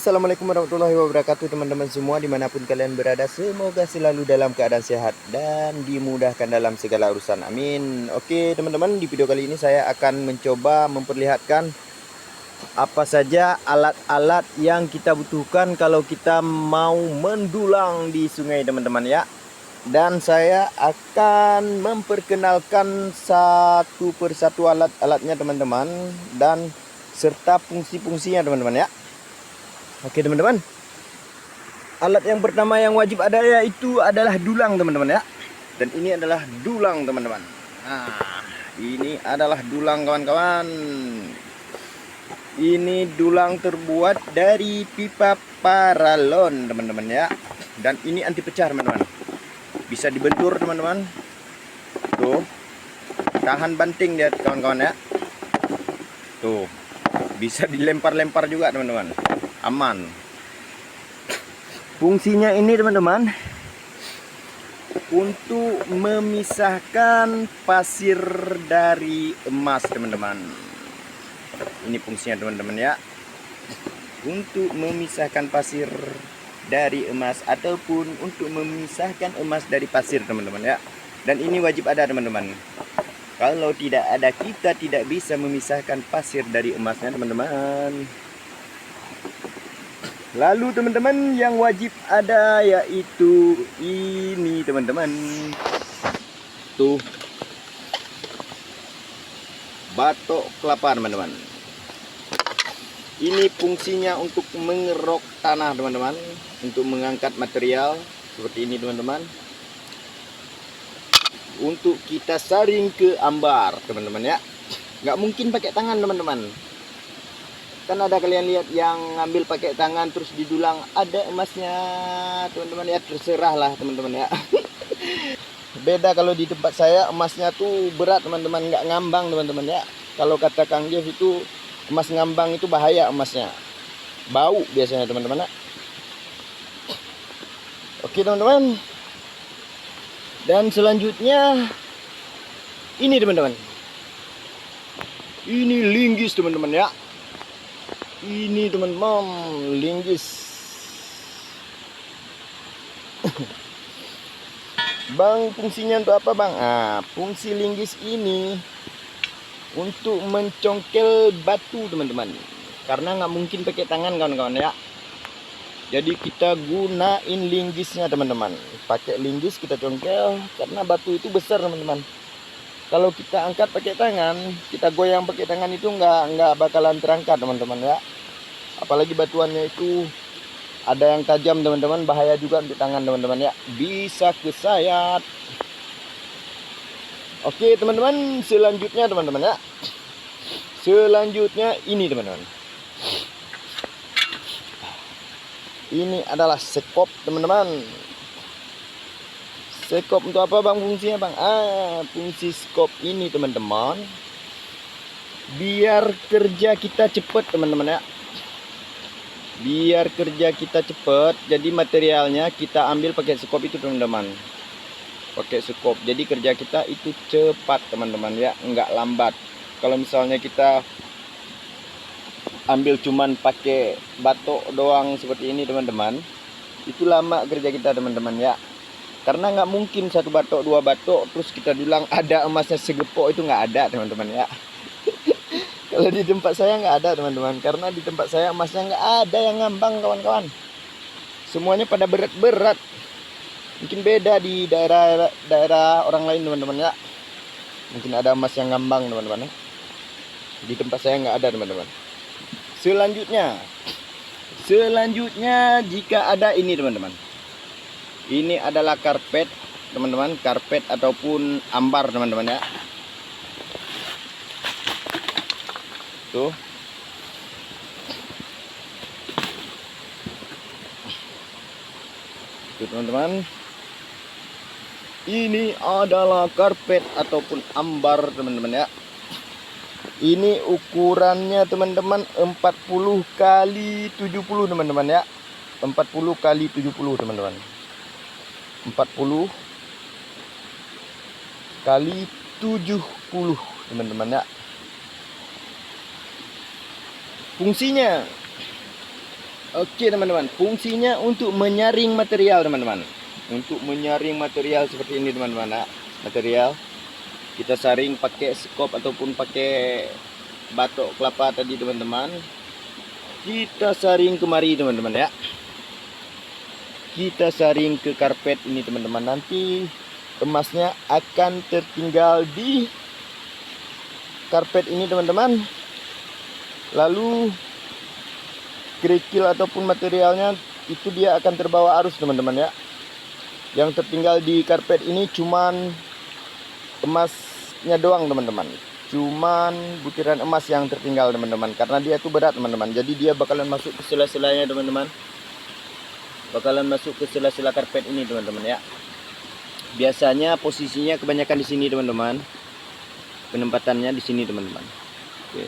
Assalamualaikum warahmatullahi wabarakatuh teman-teman semua dimanapun kalian berada. Semoga selalu dalam keadaan sehat dan dimudahkan dalam segala urusan, amin. Oke teman-teman, di video kali ini saya akan mencoba memperlihatkan apa saja alat-alat yang kita butuhkan kalau kita mau mendulang di sungai teman-teman ya. Dan saya akan memperkenalkan satu persatu alat-alatnya teman-teman, dan serta fungsi-fungsinya teman-teman ya. Oke teman-teman, alat yang pertama yang wajib ada yaitu adalah dulang teman-teman ya. Dan ini adalah dulang teman-teman. Nah, ini adalah dulang kawan-kawan. Ini dulang terbuat dari pipa paralon teman-teman ya. Dan ini anti pecah teman-teman. Bisa dibentur teman-teman. Tuh, tahan banting dia kawan-kawan ya. Tuh, bisa dilempar-lempar juga teman-teman. Aman. Fungsinya ini teman-teman untuk memisahkan pasir dari emas teman-teman. Ini fungsinya teman-teman ya, untuk memisahkan pasir dari emas ataupun untuk memisahkan emas dari pasir teman-teman ya. Dan ini wajib ada teman-teman. Kalau tidak ada, kita tidak bisa memisahkan pasir dari emasnya teman-teman. Lalu teman-teman, yang wajib ada yaitu ini teman-teman. Tuh, batok kelapa teman-teman. Ini fungsinya untuk mengerok tanah teman-teman, untuk mengangkat material seperti ini teman-teman. Untuk kita saring ke ambar teman-teman ya. Nggak mungkin pakai tangan teman-teman. Kan ada kalian lihat yang ngambil pakai tangan terus didulang ada emasnya teman-teman ya. Terserah lah teman-teman ya. Beda kalau di tempat saya emasnya tuh berat teman-teman, nggak ngambang teman-teman ya. Kalau kata Kang Jeff itu emas ngambang itu bahaya emasnya, bau biasanya teman-teman ya. Oke teman-teman, dan selanjutnya ini teman-teman, ini linggis teman-teman ya. Ini teman-teman linggis. Bang, fungsinya untuk apa bang? Ah, fungsi linggis ini untuk mencongkel batu teman-teman. Karena nggak mungkin pakai tangan kawan-kawan ya. Jadi kita gunain linggisnya teman-teman. Pakai linggis kita congkel karena batu itu besar teman-teman. Kalau kita angkat pakai tangan, kita goyang pakai tangan itu nggak bakalan terangkat teman-teman ya. Apalagi batuannya itu ada yang tajam teman-teman, bahaya juga untuk tangan teman-teman ya. Bisa kesayat. Oke teman-teman, selanjutnya teman-teman ya. Selanjutnya ini teman-teman. Ini adalah sekop teman-teman. Sekop untuk apa bang fungsinya bang? Fungsi skop ini teman-teman, biar kerja kita cepat teman-teman ya. Biar kerja kita cepat, jadi materialnya kita ambil pakai skop itu teman-teman. Pakai skop, jadi kerja kita itu cepat teman-teman ya, nggak lambat. Kalau misalnya kita ambil cuman pakai batok doang seperti ini teman-teman, itu lama kerja kita teman-teman ya. Karena nggak mungkin satu batok dua batok terus kita dulang ada emasnya segepok, itu nggak ada teman-teman ya. Kalau di tempat saya nggak ada teman-teman, karena di tempat saya emasnya nggak ada yang ngambang kawan-kawan. Semuanya pada berat-berat. Mungkin beda di daerah orang lain teman-teman ya. Mungkin ada emas yang ngambang teman-teman ya. Di tempat saya nggak ada teman-teman. Selanjutnya jika ada ini teman-teman. Ini adalah karpet teman-teman, karpet ataupun ambar teman-teman ya. Tuh. Tuh teman-teman. Ini adalah karpet ataupun ambar teman-teman ya. Ini ukurannya teman-teman 40 kali 70 teman-teman ya. 40 kali 70 teman-teman. 40 kali 70 teman-teman ya. Fungsinya Oke teman-teman, fungsinya untuk menyaring material teman-teman. Untuk menyaring material seperti ini teman-teman ya. Material kita saring pakai skop ataupun pakai batok kelapa tadi teman-teman. Kita saring kemari teman-teman ya. Kita saring ke karpet ini teman-teman. Nanti emasnya akan tertinggal di karpet ini teman-teman. Lalu kerikil ataupun materialnya itu dia akan terbawa arus teman-teman ya. Yang tertinggal di karpet ini cuman emasnya doang teman-teman. Cuman butiran emas yang tertinggal teman-teman. Karena dia itu berat teman-teman. Jadi dia bakalan masuk ke sela-selanya teman-teman. Bakalan masuk ke sela-sela karpet ini teman-teman ya. Biasanya posisinya kebanyakan di sini teman-teman. Penempatannya di sini teman-teman. Oke.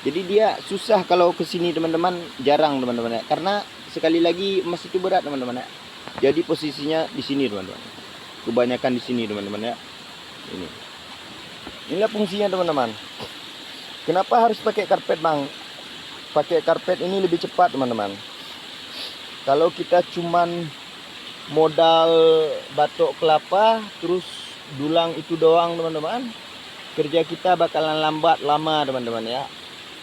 Jadi dia susah kalau ke sini teman-teman, jarang teman-teman ya. Karena sekali lagi emas itu berat teman-teman ya. Jadi posisinya di sini teman-teman. Kebanyakan di sini teman-teman ya. Ini. Inilah fungsinya teman-teman. Kenapa harus pakai karpet bang? Pakai karpet ini lebih cepat teman-teman. Kalau kita cuman modal batok kelapa terus dulang itu doang teman-teman, kerja kita bakalan lambat lama teman-teman ya.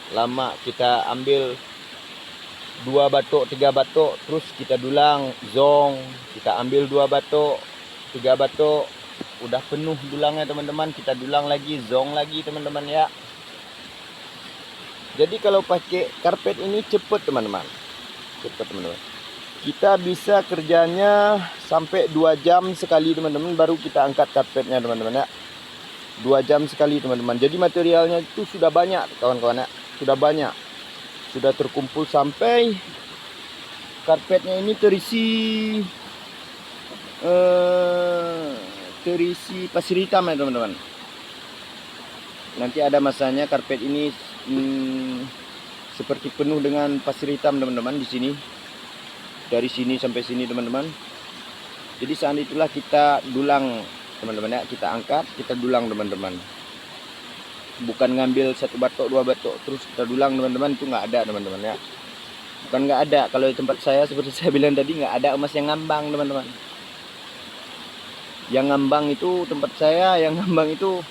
Lama kita ambil 2 batok 3 batok terus kita dulang zong, kita ambil 2 batok 3 batok udah penuh dulangnya teman-teman, kita dulang lagi zong lagi teman-teman ya. Jadi kalau pakai karpet ini cepet teman-teman, cepet teman-teman. Kita bisa kerjanya sampai 2 jam sekali teman-teman, baru kita angkat karpetnya teman-teman ya. 2 jam sekali teman-teman. Jadi materialnya itu sudah banyak kawan-kawan ya. Sudah banyak, sudah terkumpul sampai karpetnya ini terisi pasir hitam ya teman-teman. Nanti ada masanya karpet ini seperti penuh dengan pasir hitam teman-teman di sini, dari sini sampai sini teman-teman. Jadi saat itulah kita dulang teman-teman ya, kita angkat, kita dulang teman-teman. Bukan ngambil 1 batok 2 batok terus kita dulang teman-teman, itu nggak ada teman-teman ya. Bukan nggak ada, kalau di tempat saya seperti saya bilang tadi nggak ada emas yang ngambang teman-teman. Yang ngambang itu tempat saya, yang ngambang itu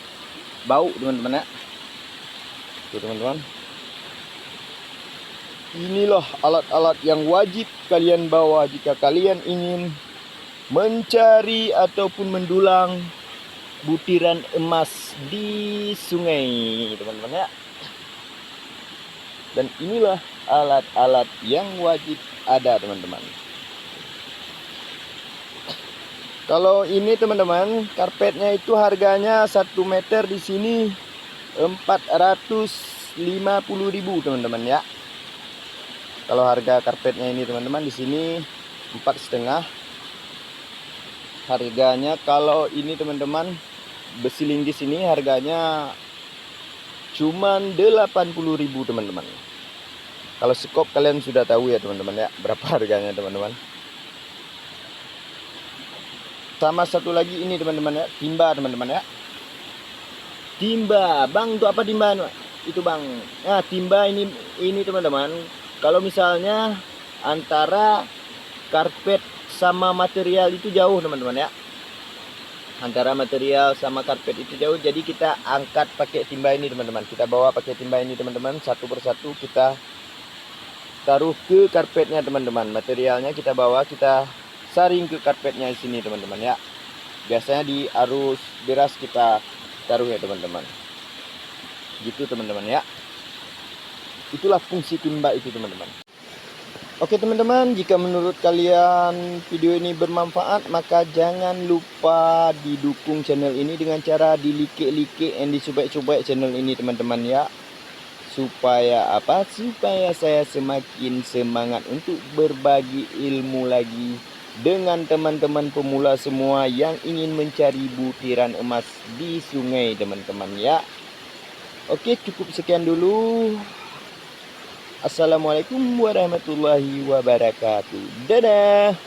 bau teman-teman ya. Tuh teman-teman. Inilah alat-alat yang wajib kalian bawa jika kalian ingin mencari ataupun mendulang butiran emas di sungai teman-teman ya. Dan inilah alat-alat yang wajib ada teman-teman. Kalau ini teman-teman, karpetnya itu harganya 1 meter di sini 450.000 teman-teman ya. Kalau harga karpetnya ini teman-teman di sini 4,5. Harganya kalau ini teman-teman besi linggis ini harganya cuman 80.000 teman-teman. Kalau skop kalian sudah tahu ya teman-teman ya, berapa harganya teman-teman. Sama satu lagi ini teman-teman ya, timba teman-teman ya. Timba, bang untuk apa timba itu bang? Nah timba ini teman-teman. Kalau misalnya antara karpet sama material itu jauh teman-teman ya. Antara material sama karpet itu jauh, jadi kita angkat pakai timba ini teman-teman. Kita bawa pakai timba ini teman-teman, satu persatu kita taruh ke karpetnya teman-teman. Materialnya kita bawa, kita saring ke karpetnya di sini teman-teman ya. Biasanya di arus deras kita taruh ya teman-teman. Gitu teman-teman ya. Itulah fungsi timba itu teman-teman. Oke teman-teman, jika menurut kalian video ini bermanfaat, maka jangan lupa didukung channel ini dengan cara di-like and dicoba-coba channel ini teman-teman ya. Supaya apa? Supaya saya semakin semangat untuk berbagi ilmu lagi dengan teman-teman pemula semua yang ingin mencari butiran emas di sungai teman-teman ya. Oke, cukup sekian dulu. Assalamualaikum warahmatullahi wabarakatuh. Dadah.